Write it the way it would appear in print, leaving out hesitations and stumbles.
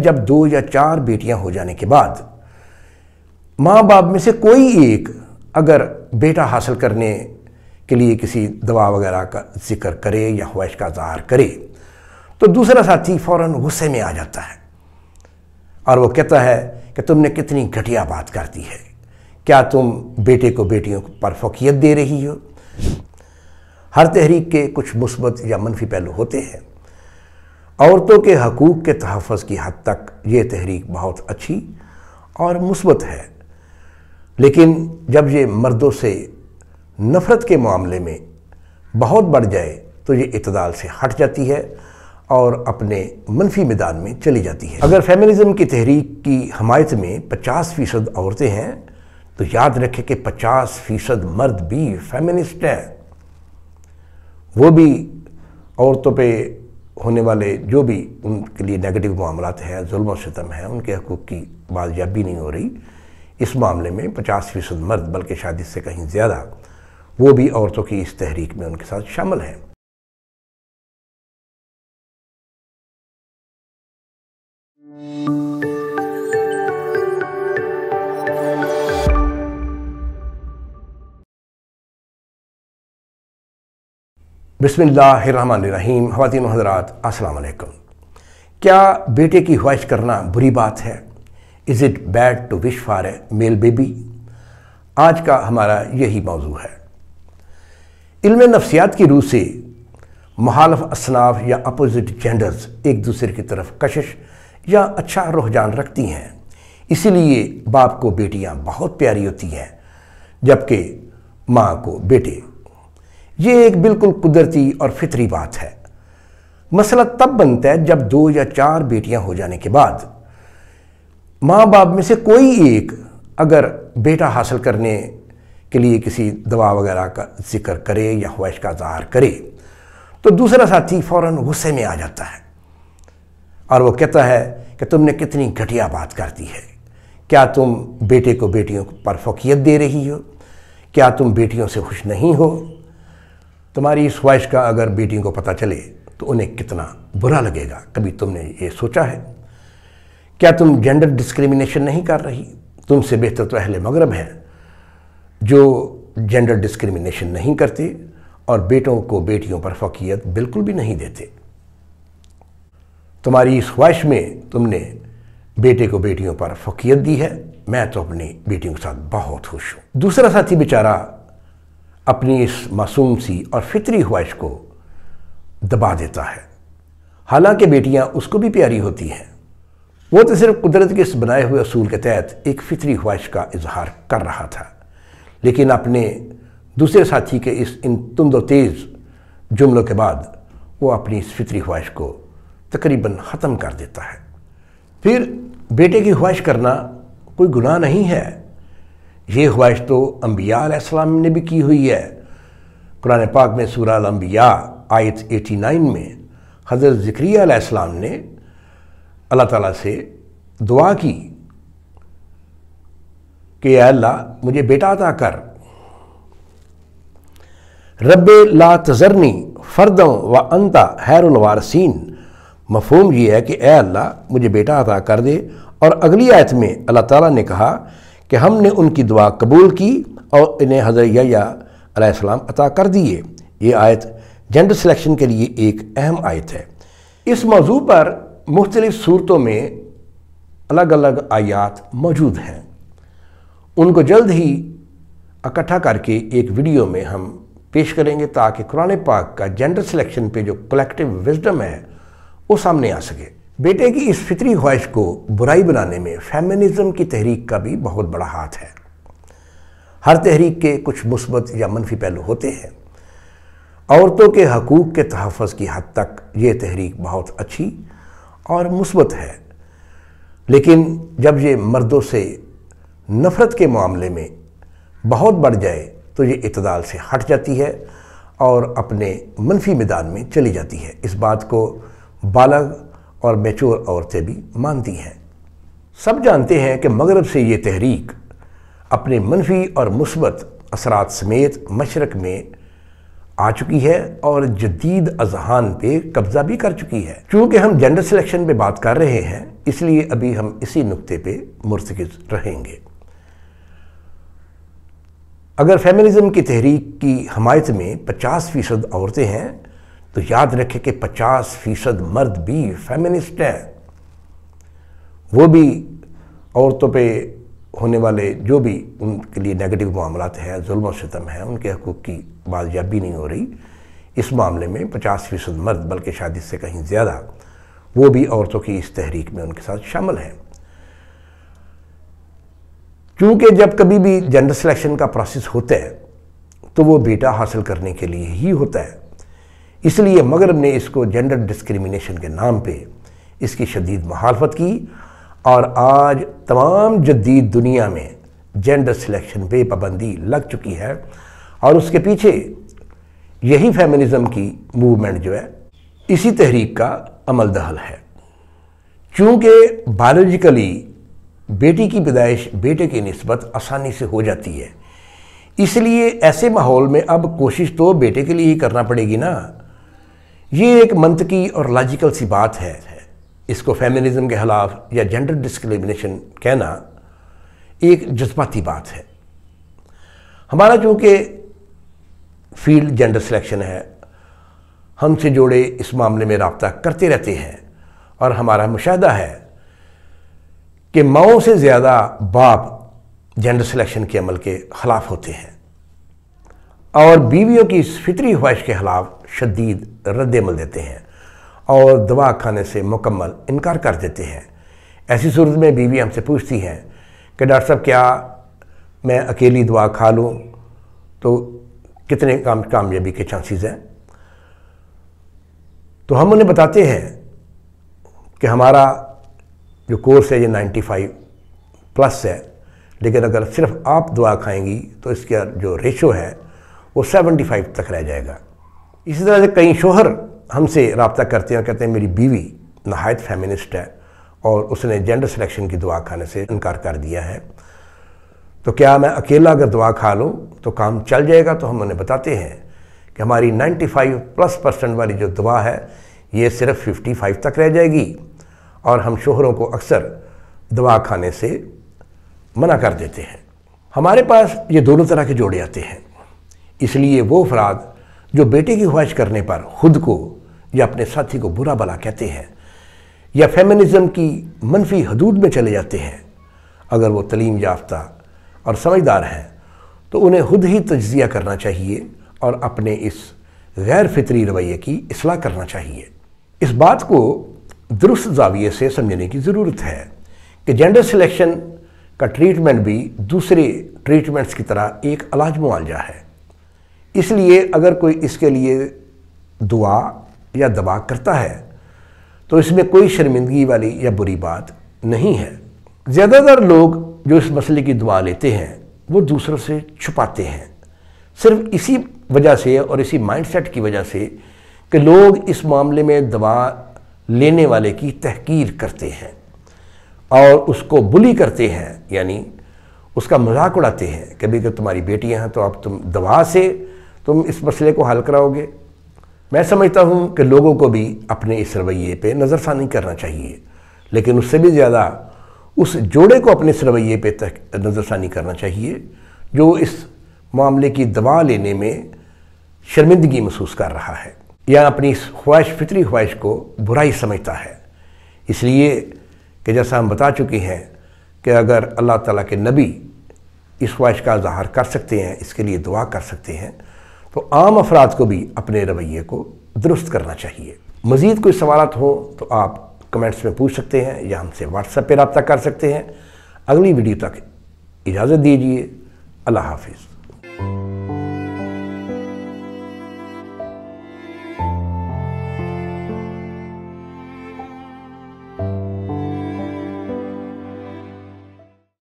جب 2 یا 4 بیٹیاں ہو جانے کے بعد ماں باپ میں سے کوئی ایک اگر بیٹا حاصل کرنے کے لیے کسی دوا وغیرہ کا ذکر کرے یا خواہش کا اظہار کرے تو دوسرا ساتھی فوراً غصے میں آ جاتا ہے اور وہ کہتا ہے کہ تم نے کتنی گھٹیا بات کر دی ہے، کیا تم بیٹے کو بیٹیوں پر فوقیت دے رہی ہو؟ ہر تحریک کے کچھ مثبت یا منفی پہلو ہوتے ہیں۔ عورتوں کے حقوق کے تحفظ کی حد تک یہ تحریک بہت اچھی اور مثبت ہے، لیکن جب یہ مردوں سے نفرت کے معاملے میں بہت بڑھ جائے تو یہ اعتدال سے ہٹ جاتی ہے اور اپنے منفی میدان میں چلی جاتی ہے۔ اگر فیمنزم کی تحریک کی حمایت میں 50% عورتیں ہیں تو یاد رکھیں کہ 50% مرد بھی فیمنسٹ ہیں۔ وہ بھی عورتوں پہ ہونے والے جو بھی ان کے لیے نیگیٹو معاملات ہیں، ظلم و ستم ہیں، ان کے حقوق کی بازیابی نہیں ہو رہی، اس معاملے میں 50% مرد بلکہ شاید اس سے کہیں زیادہ وہ بھی عورتوں کی اس تحریک میں ان کے ساتھ شامل ہیں۔ بسم اللہ الرحمن الرحیم۔ خواتین و حضرات السلام علیکم۔ کیا بیٹے کی خواہش کرنا بری بات ہے؟ Is it bad to wish for a male baby؟ آج کا ہمارا یہی موضوع ہے۔ علم نفسیات کی روح سے مخالف اصناف یا اپوزٹ جینڈرز ایک دوسرے کی طرف کشش یا اچھا رجحان رکھتی ہیں، اسی لیے باپ کو بیٹیاں بہت پیاری ہوتی ہیں جبکہ ماں کو بیٹے۔ یہ ایک بالکل قدرتی اور فطری بات ہے۔ مسئلہ تب بنتا ہے جب 2 یا 4 بیٹیاں ہو جانے کے بعد ماں باپ میں سے کوئی ایک اگر بیٹا حاصل کرنے کے لیے کسی دوا وغیرہ کا ذکر کرے یا خواہش کا اظہار کرے تو دوسرا ساتھی فوراً غصے میں آ جاتا ہے اور وہ کہتا ہے کہ تم نے کتنی گھٹیا بات کر دی ہے، کیا تم بیٹے کو بیٹیوں پر فوقیت دے رہی ہو؟ کیا تم بیٹیوں سے خوش نہیں ہو؟ تمہاری اس خواہش کا اگر بیٹیوں کو پتہ چلے تو انہیں کتنا برا لگے گا، کبھی تم نے یہ سوچا ہے؟ کیا تم جینڈر ڈسکریمنیشن نہیں کر رہی؟ تم سے بہتر تو اہل مغرب ہیں جو جینڈر ڈسکریمنیشن نہیں کرتے اور بیٹوں کو بیٹیوں پر فوقیت بالکل بھی نہیں دیتے۔ تمہاری اس خواہش میں تم نے بیٹے کو بیٹیوں پر فوقیت دی ہے، میں تو اپنی بیٹیوں کے ساتھ بہت خوش ہوں۔ دوسرا ساتھی بیچارہ اپنی اس معصوم سی اور فطری خواہش کو دبا دیتا ہے، حالانکہ بیٹیاں اس کو بھی پیاری ہوتی ہیں۔ وہ تو صرف قدرت کے اس بنائے ہوئے اصول کے تحت ایک فطری خواہش کا اظہار کر رہا تھا، لیکن اپنے دوسرے ساتھی کے اس ان تند و تیز جملوں کے بعد وہ اپنی اس فطری خواہش کو تقریباً ختم کر دیتا ہے۔ پھر بیٹے کی خواہش کرنا کوئی گناہ نہیں ہے، یہ خواہش تو انبیاء علیہ السلام نے بھی کی ہوئی ہے۔ قرآن پاک میں سورہ الانبیاء آیت 89 میں حضرت زکریا علیہ السلام نے اللہ تعالیٰ سے دعا کی کہ اے اللہ مجھے بیٹا عطا کر، رب لا تذرنی فرداً وانت خیر الوارثین۔ مفہوم یہ ہے کہ اے اللہ مجھے بیٹا عطا کر دے، اور اگلی آیت میں اللہ تعالیٰ نے کہا کہ ہم نے ان کی دعا قبول کی اور انہیں حضرت یحییٰ علیہ السلام عطا کر دیے۔ یہ آیت جینڈر سلیکشن کے لیے ایک اہم آیت ہے۔ اس موضوع پر مختلف صورتوں میں الگ الگ آیات موجود ہیں، ان کو جلد ہی اکٹھا کر کے ایک ویڈیو میں ہم پیش کریں گے تاکہ قرآن پاک کا جینڈر سلیکشن پہ جو کلیکٹیو وزڈم ہے وہ سامنے آ سکے۔ بیٹے کی اس فطری خواہش کو برائی بنانے میں فیمنزم کی تحریک کا بھی بہت بڑا ہاتھ ہے۔ ہر تحریک کے کچھ مثبت یا منفی پہلو ہوتے ہیں۔ عورتوں کے حقوق کے تحفظ کی حد تک یہ تحریک بہت اچھی اور مثبت ہے، لیکن جب یہ مردوں سے نفرت کے معاملے میں بہت بڑھ جائے تو یہ اعتدال سے ہٹ جاتی ہے اور اپنے منفی میدان میں چلی جاتی ہے۔ اس بات کو بالغ اور میچور عورتیں بھی مانتی ہیں۔ سب جانتے ہیں کہ مغرب سے یہ تحریک اپنے منفی اور مثبت اثرات سمیت مشرق میں آ چکی ہے اور جدید اذہان پہ قبضہ بھی کر چکی ہے۔ چونکہ ہم جینڈر سلیکشن پہ بات کر رہے ہیں اس لیے ابھی ہم اسی نقطے پہ مرتکز رہیں گے۔ اگر فیمنزم کی تحریک کی حمایت میں 50% عورتیں ہیں تو یاد رکھیں کہ 50% مرد بھی فیمنسٹ ہیں۔ وہ بھی عورتوں پہ ہونے والے جو بھی ان کے لیے نیگیٹو معاملات ہیں، ظلم و ستم ہیں، ان کے حقوق کی بازیابی نہیں ہو رہی، اس معاملے میں 50% مرد بلکہ شاید اس سے کہیں زیادہ وہ بھی عورتوں کی اس تحریک میں ان کے ساتھ شامل ہیں۔ چونکہ جب کبھی بھی جینڈر سلیکشن کا پروسیس ہوتا ہے تو وہ بیٹا حاصل کرنے کے لیے ہی ہوتا ہے، اس لیے مغرب نے اس کو جینڈر ڈسکریمنیشن کے نام پہ اس کی شدید مخالفت کی، اور آج تمام جدید دنیا میں جینڈر سلیکشن پہ پابندی لگ چکی ہے، اور اس کے پیچھے یہی فیمنزم کی موومنٹ جو ہے اسی تحریک کا عمل دخل ہے۔ چونکہ بایولوجیکلی بیٹی کی پیدائش بیٹے کی نسبت آسانی سے ہو جاتی ہے، اس لیے ایسے ماحول میں اب کوشش تو بیٹے کے لیے ہی کرنا پڑے گی نا۔ یہ ایک منطقی اور لاجیکل سی بات ہے۔ اس کو فیمنزم کے خلاف یا جینڈر ڈسکریمنیشن کہنا ایک جذباتی بات ہے۔ ہمارا چونکہ فیلڈ جینڈر سلیکشن ہے، ہم سے جوڑے اس معاملے میں رابطہ کرتے رہتے ہیں، اور ہمارا مشاہدہ ہے کہ ماؤں سے زیادہ باپ جینڈر سلیکشن کے عمل کے خلاف ہوتے ہیں، اور بیویوں کی اس فطری خواہش کے خلاف شدید رد عمل دیتے ہیں اور دوا کھانے سے مکمل انکار کر دیتے ہیں۔ ایسی صورت میں بیوی ہم سے پوچھتی ہیں کہ ڈاکٹر صاحب کیا میں اکیلی دوا کھا لوں تو کتنے کامیابی کے چانسز ہیں؟ تو ہم انہیں بتاتے ہیں کہ ہمارا جو کورس ہے یہ 95+ ہے، لیکن اگر صرف آپ دوا کھائیں گی تو اس کا جو ریشو ہے وہ 75 تک رہ جائے گا۔ اسی طرح سے کئی شوہر ہم سے رابطہ کرتے ہیں اور کہتے ہیں میری بیوی نہایت فیمنسٹ ہے اور اس نے جینڈر سلیکشن کی دوا کھانے سے انکار کر دیا ہے، تو کیا میں اکیلا اگر دوا کھا لوں تو کام چل جائے گا؟ تو ہم انہیں بتاتے ہیں کہ ہماری 95+% والی جو دوا ہے یہ صرف 55 تک رہ جائے گی، اور ہم شوہروں کو اکثر دوا کھانے سے منع کر دیتے ہیں۔ ہمارے پاس یہ دونوں طرح کے جوڑے آتے ہیں، اس لیے وہ افراد جو بیٹے کی خواہش کرنے پر خود کو یا اپنے ساتھی کو برا بھلا کہتے ہیں یا فیمنزم کی منفی حدود میں چلے جاتے ہیں، اگر وہ تعلیم یافتہ اور سمجھدار ہیں تو انہیں خود ہی تجزیہ کرنا چاہیے اور اپنے اس غیر فطری رویے کی اصلاح کرنا چاہیے۔ اس بات کو درست زاویے سے سمجھنے کی ضرورت ہے کہ جینڈر سلیکشن کا ٹریٹمنٹ بھی دوسرے ٹریٹمنٹس کی طرح ایک علاج معالجہ ہے، اس لیے اگر کوئی اس کے لیے دعا یا دوا کرتا ہے تو اس میں کوئی شرمندگی والی یا بری بات نہیں ہے۔ زیادہ تر لوگ جو اس مسئلے کی دعا لیتے ہیں وہ دوسروں سے چھپاتے ہیں، صرف اسی وجہ سے اور اسی مائنڈ سیٹ کی وجہ سے کہ لوگ اس معاملے میں دوا لینے والے کی تحقیر کرتے ہیں اور اس کو بلی کرتے ہیں، یعنی اس کا مذاق اڑاتے ہیں کہ بھی کہ تمہاری بیٹیاں ہیں تو اب تم دوا سے تم اس مسئلے کو حل کراؤ گے۔ میں سمجھتا ہوں کہ لوگوں کو بھی اپنے اس رویے پہ نظر ثانی کرنا چاہیے، لیکن اس سے بھی زیادہ اس جوڑے کو اپنے اس رویے پہ نظر ثانی کرنا چاہیے جو اس معاملے کی دوا لینے میں شرمندگی محسوس کر رہا ہے یا اپنی اس فطری خواہش کو برائی سمجھتا ہے۔ اس لیے کہ جیسا ہم بتا چکے ہیں کہ اگر اللہ تعالیٰ کے نبی اس خواہش کا اظہار کر سکتے ہیں، اس کے لیے دعا کر سکتے ہیں، تو عام افراد کو بھی اپنے رویے کو درست کرنا چاہیے۔ مزید کوئی سوالات ہوں تو آپ کمنٹس میں پوچھ سکتے ہیں یا ہم سے واٹس ایپ پہ رابطہ کر سکتے ہیں۔ اگلی ویڈیو تک اجازت دیجیے۔ اللہ حافظ۔